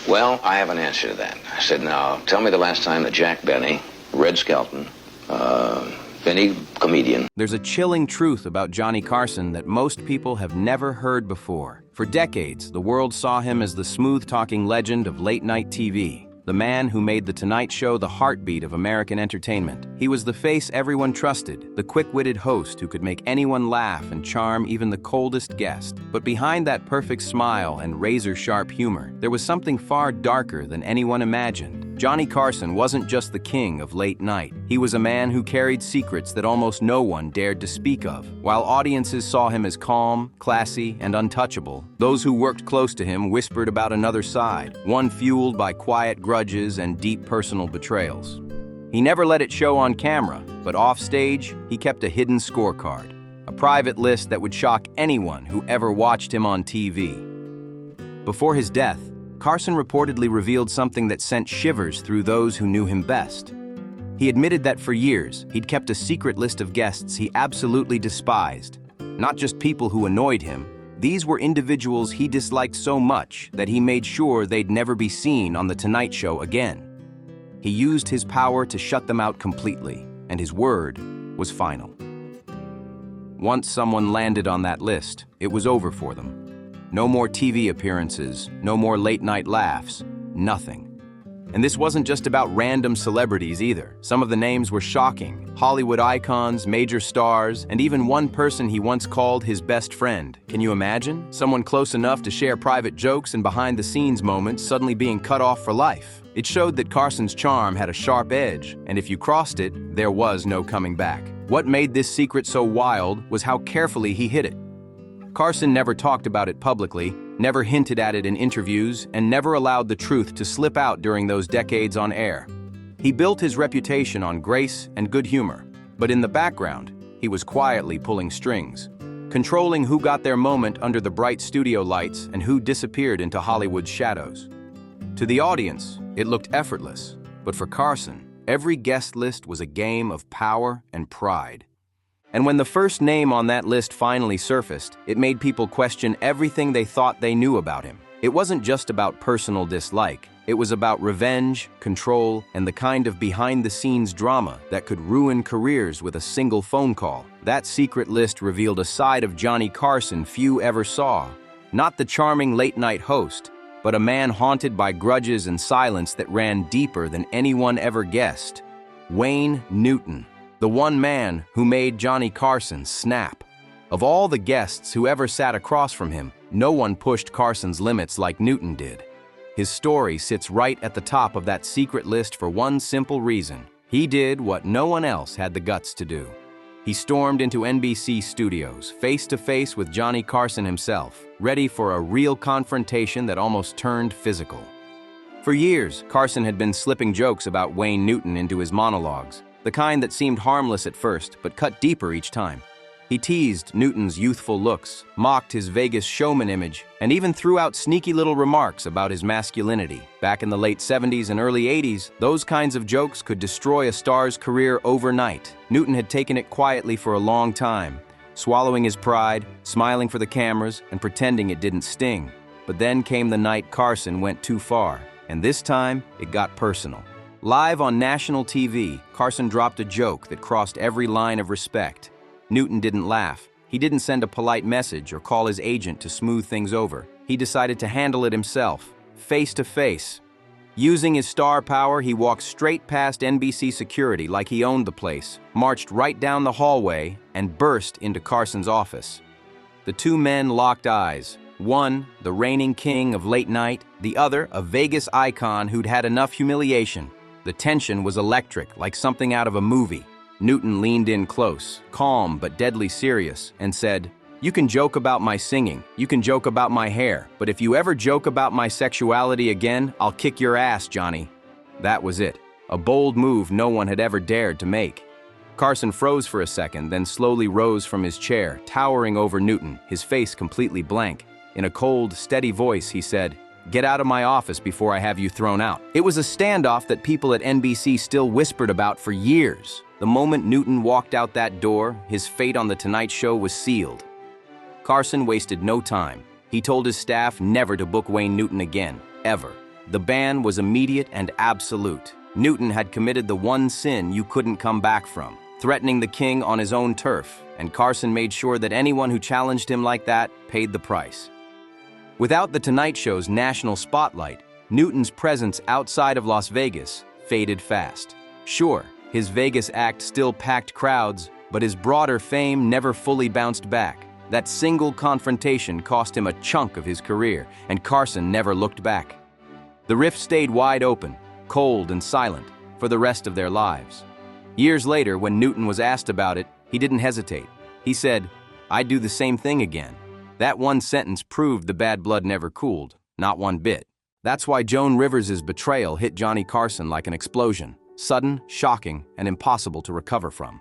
Well, I have an answer to that. I said, now, tell me the last time that Jack Benny, Red Skelton, Benny comedian. There's a chilling truth about Johnny Carson that most people have never heard before. For decades, the world saw him as the smooth-talking legend of late-night TV. The man who made The Tonight Show the heartbeat of American entertainment. He was the face everyone trusted, the quick-witted host who could make anyone laugh and charm even the coldest guest. But behind that perfect smile and razor-sharp humor, there was something far darker than anyone imagined. Johnny Carson wasn't just the king of late night. He was a man who carried secrets that almost no one dared to speak of. While audiences saw him as calm, classy, and untouchable, those who worked close to him whispered about another side, one fueled by quiet grudges and deep personal betrayals. He never let it show on camera, but offstage, he kept a hidden scorecard, a private list that would shock anyone who ever watched him on TV. Before his death, Carson reportedly revealed something that sent shivers through those who knew him best. He admitted that for years, he'd kept a secret list of guests he absolutely despised. Not just people who annoyed him, these were individuals he disliked so much that he made sure they'd never be seen on The Tonight Show again. He used his power to shut them out completely, and his word was final. Once someone landed on that list, it was over for them. No more TV appearances, no more late-night laughs, nothing. And this wasn't just about random celebrities either. Some of the names were shocking. Hollywood icons, major stars, and even one person he once called his best friend. Can you imagine? Someone close enough to share private jokes and behind-the-scenes moments suddenly being cut off for life. It showed that Carson's charm had a sharp edge, and if you crossed it, there was no coming back. What made this secret so wild was how carefully he hid it. Carson never talked about it publicly, never hinted at it in interviews, and never allowed the truth to slip out during those decades on air. He built his reputation on grace and good humor, but in the background, he was quietly pulling strings, controlling who got their moment under the bright studio lights and who disappeared into Hollywood's shadows. To the audience, it looked effortless, but for Carson, every guest list was a game of power and pride. And when the first name on that list finally surfaced, it made people question everything they thought they knew about him. It wasn't just about personal dislike. It was about revenge, control, and the kind of behind-the-scenes drama that could ruin careers with a single phone call. That secret list revealed a side of Johnny Carson few ever saw. Not the charming late-night host, but a man haunted by grudges and silence that ran deeper than anyone ever guessed. Wayne Newton. The one man who made Johnny Carson snap. Of all the guests who ever sat across from him, no one pushed Carson's limits like Newton did. His story sits right at the top of that secret list for one simple reason. He did what no one else had the guts to do. He stormed into NBC studios, face to face with Johnny Carson himself, ready for a real confrontation that almost turned physical. For years, Carson had been slipping jokes about Wayne Newton into his monologues. The kind that seemed harmless at first, but cut deeper each time. He teased Newton's youthful looks, mocked his Vegas showman image, and even threw out sneaky little remarks about his masculinity. Back in the late 70s and early 80s, those kinds of jokes could destroy a star's career overnight. Newton had taken it quietly for a long time, swallowing his pride, smiling for the cameras, and pretending it didn't sting. But then came the night Carson went too far, and this time, it got personal. Live on national TV, Carson dropped a joke that crossed every line of respect. Newton didn't laugh. He didn't send a polite message or call his agent to smooth things over. He decided to handle it himself, face to face. Using his star power, he walked straight past NBC security like he owned the place, marched right down the hallway, and burst into Carson's office. The two men locked eyes. One, the reigning king of late night, the other, a Vegas icon who'd had enough humiliation. The tension was electric, like something out of a movie. Newton leaned in close, calm but deadly serious, and said, "You can joke about my singing, you can joke about my hair, but if you ever joke about my sexuality again, I'll kick your ass, Johnny." That was it. A bold move no one had ever dared to make. Carson froze for a second, then slowly rose from his chair, towering over Newton, his face completely blank. In a cold, steady voice, he said, "Get out of my office before I have you thrown out." It was a standoff that people at NBC still whispered about for years. The moment Newton walked out that door, his fate on The Tonight Show was sealed. Carson wasted no time. He told his staff never to book Wayne Newton again, ever. The ban was immediate and absolute. Newton had committed the one sin you couldn't come back from, threatening the king on his own turf, and Carson made sure that anyone who challenged him like that paid the price. Without The Tonight Show's national spotlight, Newton's presence outside of Las Vegas faded fast. Sure, his Vegas act still packed crowds, but his broader fame never fully bounced back. That single confrontation cost him a chunk of his career, and Carson never looked back. The rift stayed wide open, cold and silent, for the rest of their lives. Years later, when Newton was asked about it, he didn't hesitate. He said, "I'd do the same thing again." That one sentence proved the bad blood never cooled, not one bit. That's why Joan Rivers' betrayal hit Johnny Carson like an explosion, sudden, shocking, and impossible to recover from.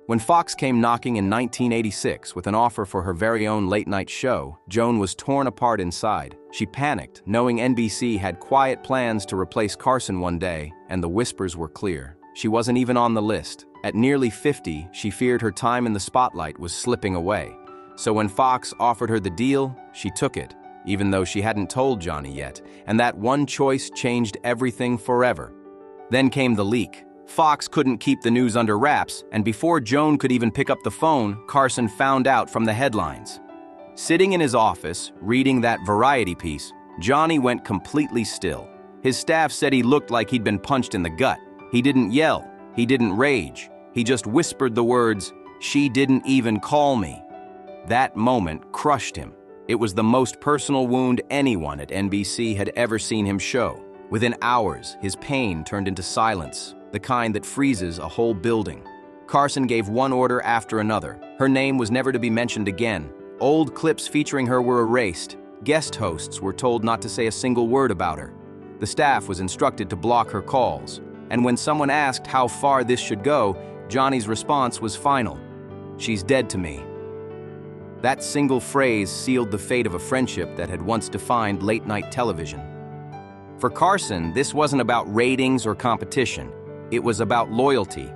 When Fox came knocking in 1986 with an offer for her very own late-night show, Joan was torn apart inside. She panicked, knowing NBC had quiet plans to replace Carson one day, and the whispers were clear. She wasn't even on the list. At nearly 50, she feared her time in the spotlight was slipping away. So when Fox offered her the deal, she took it, even though she hadn't told Johnny yet, and that one choice changed everything forever. Then came the leak. Fox couldn't keep the news under wraps, and before Joan could even pick up the phone, Carson found out from the headlines. Sitting in his office, reading that Variety piece, Johnny went completely still. His staff said he looked like he'd been punched in the gut. He didn't yell. He didn't rage. He just whispered the words, "She didn't even call me." That moment crushed him. It was the most personal wound anyone at NBC had ever seen him show. Within hours, his pain turned into silence, the kind that freezes a whole building. Carson gave one order after another. Her name was never to be mentioned again. Old clips featuring her were erased. Guest hosts were told not to say a single word about her. The staff was instructed to block her calls. And when someone asked how far this should go, Johnny's response was final. "She's dead to me." That single phrase sealed the fate of a friendship that had once defined late-night television. For Carson, this wasn't about ratings or competition. It was about loyalty.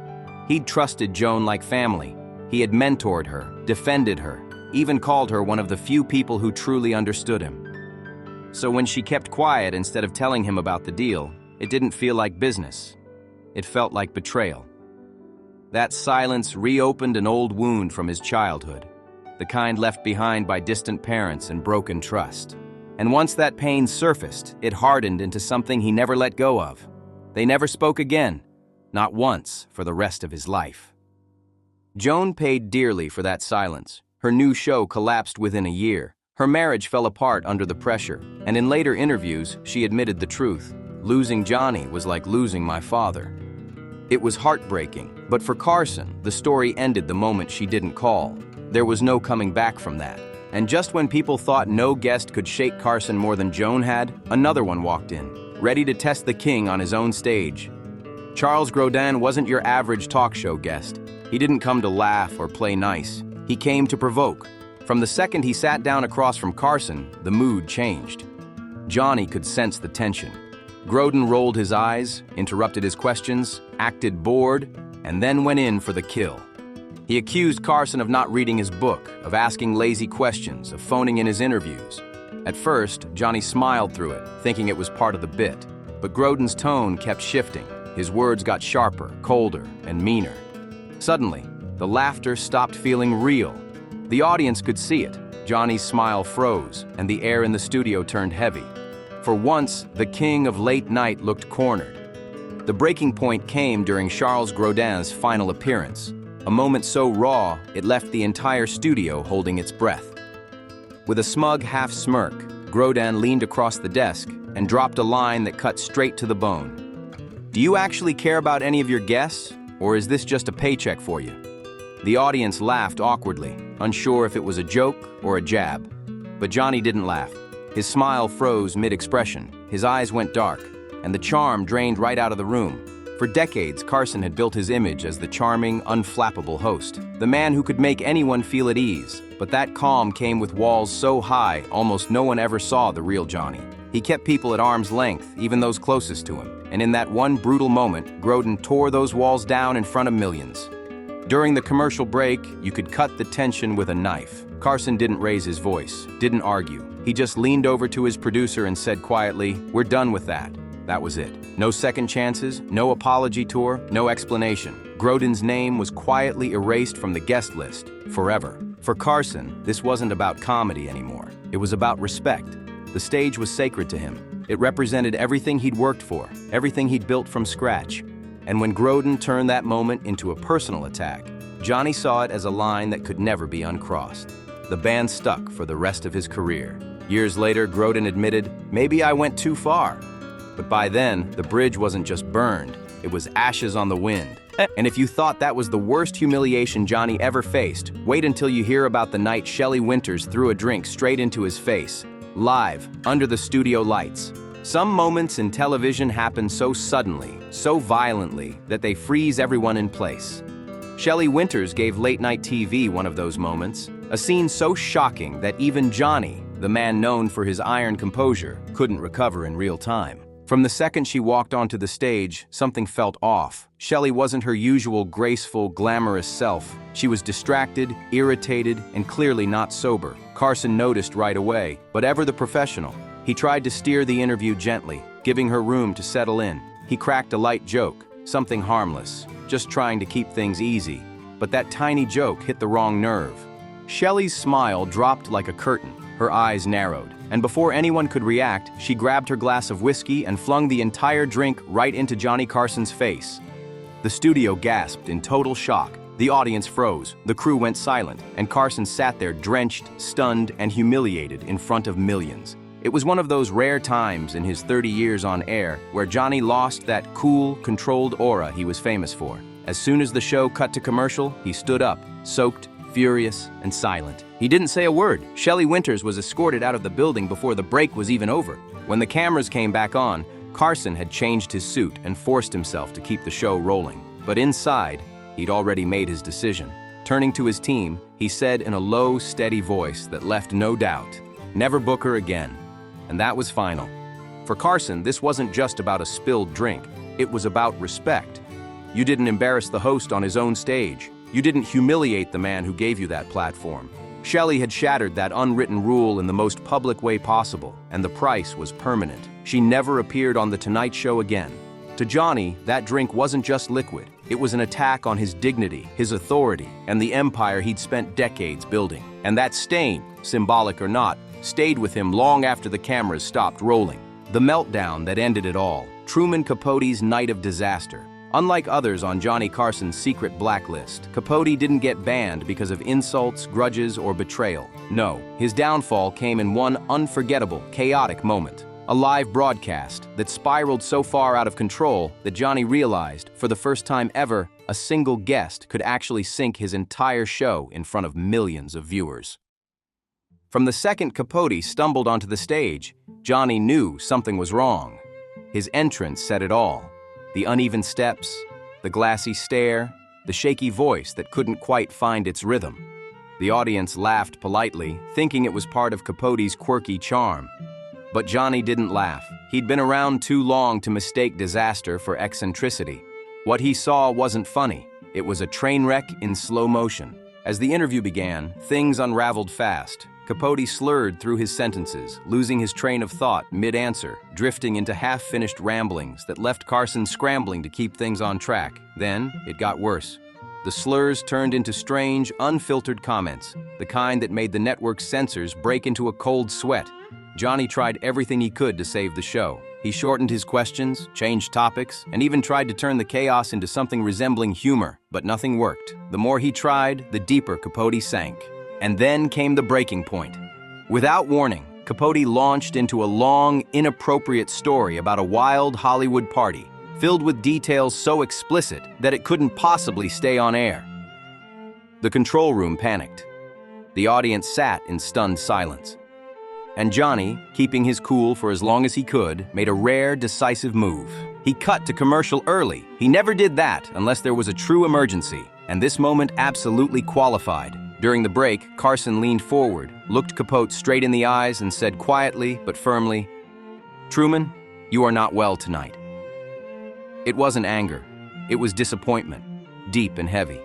He'd trusted Joan like family. He had mentored her, defended her, even called her one of the few people who truly understood him. So when she kept quiet instead of telling him about the deal, it didn't feel like business. It felt like betrayal. That silence reopened an old wound from his childhood, the kind left behind by distant parents and broken trust. And once that pain surfaced, it hardened into something he never let go of. They never spoke again, not once for the rest of his life. Joan paid dearly for that silence. Her new show collapsed within a year. Her marriage fell apart under the pressure, and in later interviews, she admitted the truth. "Losing Johnny was like losing my father." It was heartbreaking, but for Carson, the story ended the moment she didn't call. There was no coming back from that. And just when people thought no guest could shake Carson more than Joan had, another one walked in, ready to test the king on his own stage. Charles Grodin wasn't your average talk show guest. He didn't come to laugh or play nice. He came to provoke. From the second he sat down across from Carson, the mood changed. Johnny could sense the tension. Grodin rolled his eyes, interrupted his questions, acted bored, and then went in for the kill. He accused Carson of not reading his book, of asking lazy questions, of phoning in his interviews. At first, Johnny smiled through it, thinking it was part of the bit. But Grodin's tone kept shifting. His words got sharper, colder, and meaner. Suddenly, the laughter stopped feeling real. The audience could see it. Johnny's smile froze, and the air in the studio turned heavy. For once, the king of late night looked cornered. The breaking point came during Charles Grodin's final appearance. A moment so raw, it left the entire studio holding its breath. With a smug half-smirk, Grodin leaned across the desk and dropped a line that cut straight to the bone. "Do you actually care about any of your guests, or is this just a paycheck for you?" The audience laughed awkwardly, unsure if it was a joke or a jab. But Johnny didn't laugh. His smile froze mid-expression, his eyes went dark, and the charm drained right out of the room. For decades, Carson had built his image as the charming, unflappable host, the man who could make anyone feel at ease. But that calm came with walls so high, almost no one ever saw the real Johnny. He kept people at arm's length, even those closest to him. And in that one brutal moment, Grodin tore those walls down in front of millions. During the commercial break, you could cut the tension with a knife. Carson didn't raise his voice, didn't argue. He just leaned over to his producer and said quietly, "We're done with that." That was it. No second chances, no apology tour, no explanation. Grodin's name was quietly erased from the guest list, forever. For Carson, this wasn't about comedy anymore. It was about respect. The stage was sacred to him. It represented everything he'd worked for, everything he'd built from scratch. And when Grodin turned that moment into a personal attack, Johnny saw it as a line that could never be uncrossed. The band stuck for the rest of his career. Years later, Grodin admitted, "Maybe I went too far." But by then, the bridge wasn't just burned, it was ashes on the wind. And if you thought that was the worst humiliation Johnny ever faced, wait until you hear about the night Shelley Winters threw a drink straight into his face, live, under the studio lights. Some moments in television happen so suddenly, so violently, that they freeze everyone in place. Shelley Winters gave late-night TV one of those moments, a scene so shocking that even Johnny, the man known for his iron composure, couldn't recover in real time. From the second she walked onto the stage, something felt off. Shelley wasn't her usual graceful, glamorous self. She was distracted, irritated, and clearly not sober. Carson noticed right away, but ever the professional, he tried to steer the interview gently, giving her room to settle in. He cracked a light joke, something harmless, just trying to keep things easy. But that tiny joke hit the wrong nerve. Shelley's smile dropped like a curtain, her eyes narrowed, and before anyone could react, she grabbed her glass of whiskey and flung the entire drink right into Johnny Carson's face. The studio gasped in total shock. The audience froze, the crew went silent, and Carson sat there drenched, stunned, and humiliated in front of millions. It was one of those rare times in his 30 years on air where Johnny lost that cool, controlled aura he was famous for. As soon as the show cut to commercial, he stood up, soaked, furious, and silent. He didn't say a word. Shelley Winters was escorted out of the building before the break was even over. When the cameras came back on, Carson had changed his suit and forced himself to keep the show rolling. But inside, he'd already made his decision. Turning to his team, he said in a low, steady voice that left no doubt, "Never book her again." And that was final. For Carson, this wasn't just about a spilled drink. It was about respect. You didn't embarrass the host on his own stage. You didn't humiliate the man who gave you that platform. Shelley had shattered that unwritten rule in the most public way possible, and the price was permanent. She never appeared on The Tonight Show again. To Johnny, that drink wasn't just liquid. It was an attack on his dignity, his authority, and the empire he'd spent decades building. And that stain, symbolic or not, stayed with him long after the cameras stopped rolling. The meltdown that ended it all, Truman Capote's night of disaster. Unlike others on Johnny Carson's secret blacklist, Capote didn't get banned because of insults, grudges, or betrayal. No, his downfall came in one unforgettable, chaotic moment. A live broadcast that spiraled so far out of control that Johnny realized, for the first time ever, a single guest could actually sink his entire show in front of millions of viewers. From the second Capote stumbled onto the stage, Johnny knew something was wrong. His entrance said it all. The uneven steps, the glassy stare, the shaky voice that couldn't quite find its rhythm. The audience laughed politely, thinking it was part of Capote's quirky charm. But Johnny didn't laugh. He'd been around too long to mistake disaster for eccentricity. What he saw wasn't funny. It was a train wreck in slow motion. As the interview began, things unraveled fast. Capote slurred through his sentences, losing his train of thought mid-answer, drifting into half-finished ramblings that left Carson scrambling to keep things on track. Then, it got worse. The slurs turned into strange, unfiltered comments, the kind that made the network's censors break into a cold sweat. Johnny tried everything he could to save the show. He shortened his questions, changed topics, and even tried to turn the chaos into something resembling humor, but nothing worked. The more he tried, the deeper Capote sank. And then came the breaking point. Without warning, Capote launched into a long, inappropriate story about a wild Hollywood party, filled with details so explicit that it couldn't possibly stay on air. The control room panicked. The audience sat in stunned silence. And Johnny, keeping his cool for as long as he could, made a rare, decisive move. He cut to commercial early. He never did that unless there was a true emergency, and this moment absolutely qualified. During the break, Carson leaned forward, looked Capote straight in the eyes, and said quietly but firmly, "Truman, you are not well tonight." It wasn't anger. It was disappointment, deep and heavy.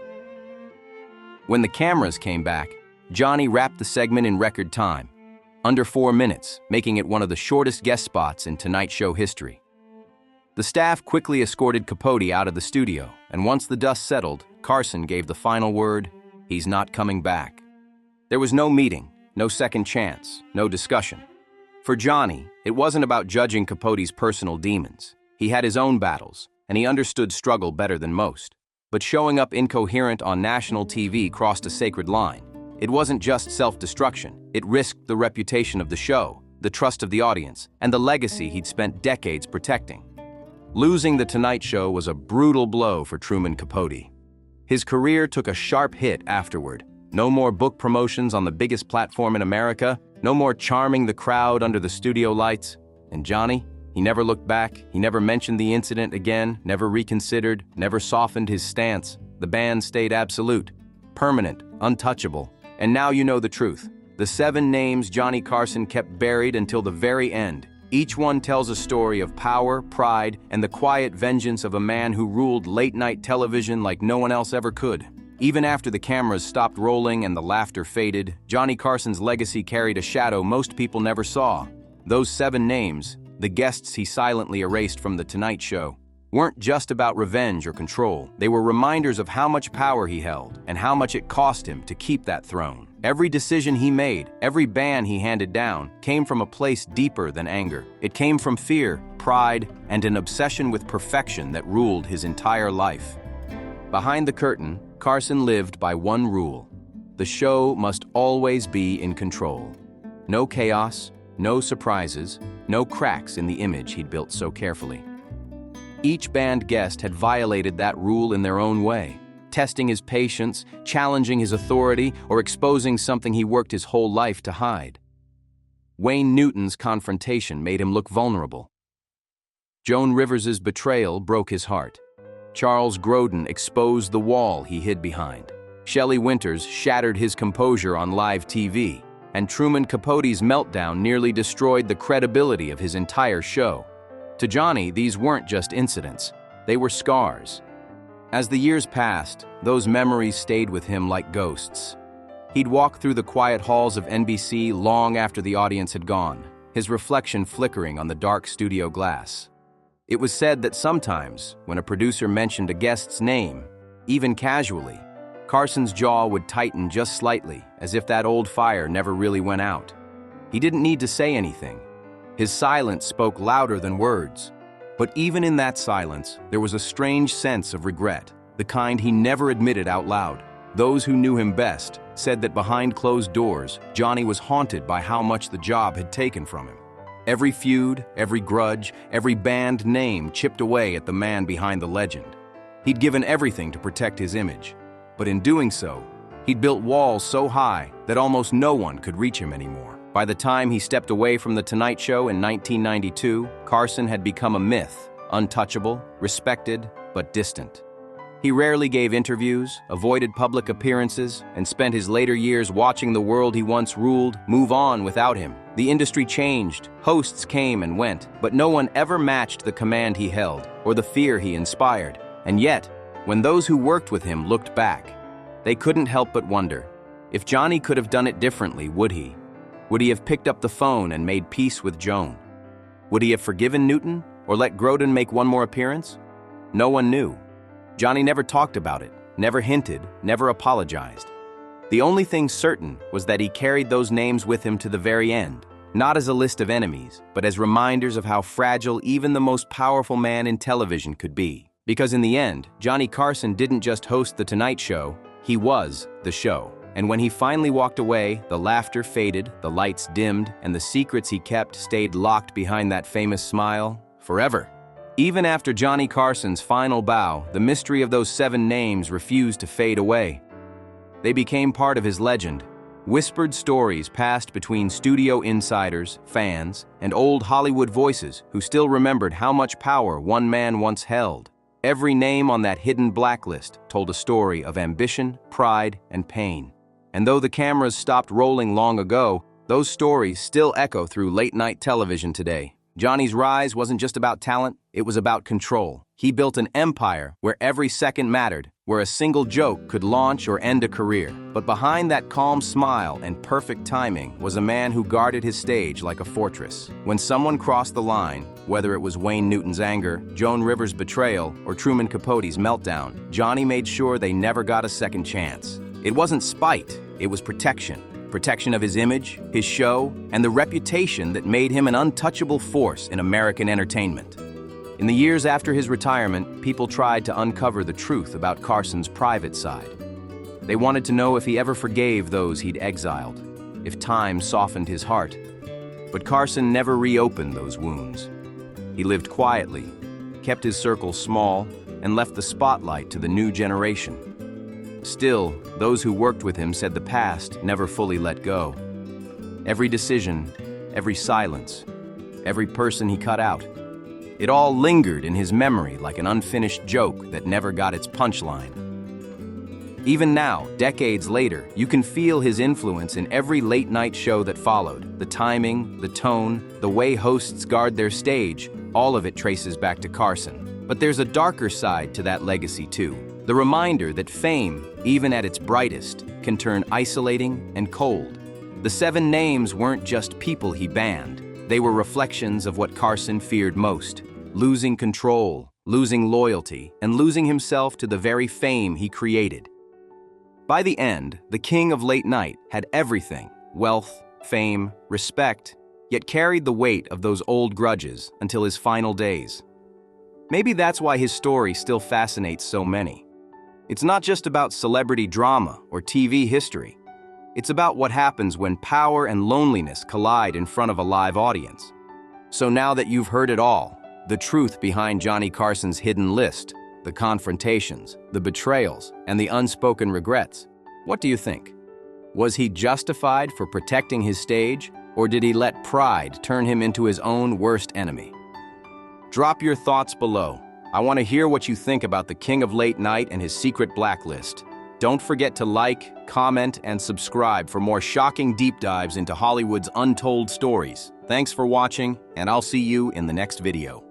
When the cameras came back, Johnny wrapped the segment in record time, under 4 minutes, making it one of the shortest guest spots in Tonight Show history. The staff quickly escorted Capote out of the studio, and once the dust settled, Carson gave the final word: he's not coming back. There was no meeting, no second chance, no discussion. For Johnny, it wasn't about judging Capote's personal demons. He had his own battles, and he understood struggle better than most. But showing up incoherent on national TV crossed a sacred line. It wasn't just self-destruction. It risked the reputation of the show, the trust of the audience, and the legacy he'd spent decades protecting. Losing The Tonight Show was a brutal blow for Truman Capote. His career took a sharp hit afterward. No more book promotions on the biggest platform in America, no more charming the crowd under the studio lights. And Johnny, he never looked back, he never mentioned the incident again, never reconsidered, never softened his stance. The ban stayed absolute, permanent, untouchable. And now you know the truth. The 7 names Johnny Carson kept buried until the very end. Each one tells a story of power, pride, and the quiet vengeance of a man who ruled late-night television like no one else ever could. Even after the cameras stopped rolling and the laughter faded, Johnny Carson's legacy carried a shadow most people never saw. Those 7 names, the guests he silently erased from The Tonight Show, weren't just about revenge or control. They were reminders of how much power he held and how much it cost him to keep that throne. Every decision he made, every ban he handed down, came from a place deeper than anger. It came from fear, pride, and an obsession with perfection that ruled his entire life. Behind the curtain, Carson lived by one rule: the show must always be in control. No chaos, no surprises, no cracks in the image he'd built so carefully. Each banned guest had violated that rule in their own way, testing his patience, challenging his authority, or exposing something he worked his whole life to hide. Wayne Newton's confrontation made him look vulnerable. Joan Rivers' betrayal broke his heart. Charles Grodin exposed the wall he hid behind. Shelley Winters shattered his composure on live TV. And Truman Capote's meltdown nearly destroyed the credibility of his entire show. To Johnny, these weren't just incidents. They were scars. As the years passed, those memories stayed with him like ghosts. He'd walk through the quiet halls of NBC long after the audience had gone, his reflection flickering on the dark studio glass. It was said that sometimes, when a producer mentioned a guest's name, even casually, Carson's jaw would tighten just slightly, as if that old fire never really went out. He didn't need to say anything. His silence spoke louder than words. But even in that silence, there was a strange sense of regret, the kind he never admitted out loud. Those who knew him best said that behind closed doors, Johnny was haunted by how much the job had taken from him. Every feud, every grudge, every banned name chipped away at the man behind the legend. He'd given everything to protect his image. But in doing so, he'd built walls so high that almost no one could reach him anymore. By the time he stepped away from The Tonight Show in 1992, Carson had become a myth, untouchable, respected, but distant. He rarely gave interviews, avoided public appearances, and spent his later years watching the world he once ruled move on without him. The industry changed, hosts came and went, but no one ever matched the command he held or the fear he inspired. And yet, when those who worked with him looked back, they couldn't help but wonder, if Johnny could have done it differently, would he? Would he have picked up the phone and made peace with Joan? Would he have forgiven Newton or let Grodin make one more appearance? No one knew. Johnny never talked about it, never hinted, never apologized. The only thing certain was that he carried those names with him to the very end, not as a list of enemies, but as reminders of how fragile even the most powerful man in television could be. Because in the end, Johnny Carson didn't just host The Tonight Show, he was the show. And when he finally walked away, the laughter faded, the lights dimmed, and the secrets he kept stayed locked behind that famous smile forever. Even after Johnny Carson's final bow, the mystery of those 7 names refused to fade away. They became part of his legend, whispered stories passed between studio insiders, fans, and old Hollywood voices who still remembered how much power one man once held. Every name on that hidden blacklist told a story of ambition, pride, and pain. And though the cameras stopped rolling long ago, those stories still echo through late-night television today. Johnny's rise wasn't just about talent, it was about control. He built an empire where every second mattered, where a single joke could launch or end a career. But behind that calm smile and perfect timing was a man who guarded his stage like a fortress. When someone crossed the line, whether it was Wayne Newton's anger, Joan Rivers' betrayal, or Truman Capote's meltdown, Johnny made sure they never got a second chance. It wasn't spite, it was protection. Protection of his image, his show, and the reputation that made him an untouchable force in American entertainment. In the years after his retirement, people tried to uncover the truth about Carson's private side. They wanted to know if he ever forgave those he'd exiled, if time softened his heart. But Carson never reopened those wounds. He lived quietly, kept his circle small, and left the spotlight to the new generation. Still, those who worked with him said the past never fully let go. Every decision, every silence, every person he cut out, it all lingered in his memory like an unfinished joke that never got its punchline. Even now, decades later, you can feel his influence in every late-night show that followed. The timing, the tone, the way hosts guard their stage, all of it traces back to Carson. But there's a darker side to that legacy too. The reminder that fame, even at its brightest, can turn isolating and cold. The 7 names weren't just people he banned. They were reflections of what Carson feared most: losing control, losing loyalty, and losing himself to the very fame he created. By the end, the king of late night had everything: wealth, fame, respect, yet carried the weight of those old grudges until his final days. Maybe that's why his story still fascinates so many. It's not just about celebrity drama or TV history. It's about what happens when power and loneliness collide in front of a live audience. So now that you've heard it all, the truth behind Johnny Carson's hidden list, the confrontations, the betrayals, and the unspoken regrets, what do you think? Was he justified for protecting his stage, or did he let pride turn him into his own worst enemy? Drop your thoughts below. I want to hear what you think about the king of late night and his secret blacklist. Don't forget to like, comment, and subscribe for more shocking deep dives into Hollywood's untold stories. Thanks for watching, and I'll see you in the next video.